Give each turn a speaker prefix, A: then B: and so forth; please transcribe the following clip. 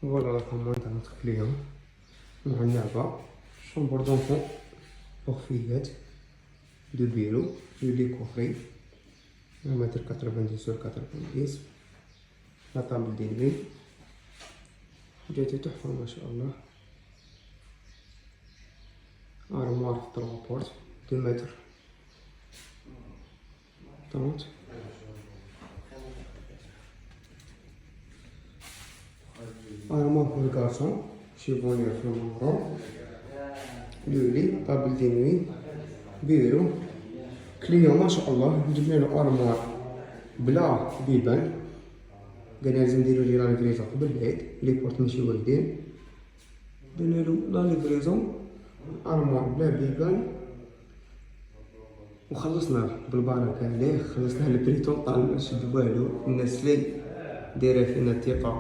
A: Voilà la commande à notre client. On a là-bas, chambre d'enfant pour fillettes, de bureau, le lit coffré, 1,90 m sur 90. La table de nuit. جاتي تحفة ما شاء الله. armoire في 3 portes, 2 mètres 30. armoire pour le garçon, chiffonnière في المنظر, le lit, table de nuit, bureau. كليون ما شاء الله. جبنا ارموار بلا بيبان، قالنا لازم نديرو ليه لا ليفريزون قبل العيد، لي بورت ماشي واردين. درنا له لا ليفريزون ارموار بلا بيبان وخلصناه بالبركه عليه. خلصناه البري توطال، ماشي والو. الناس لي دايره فينا الثقه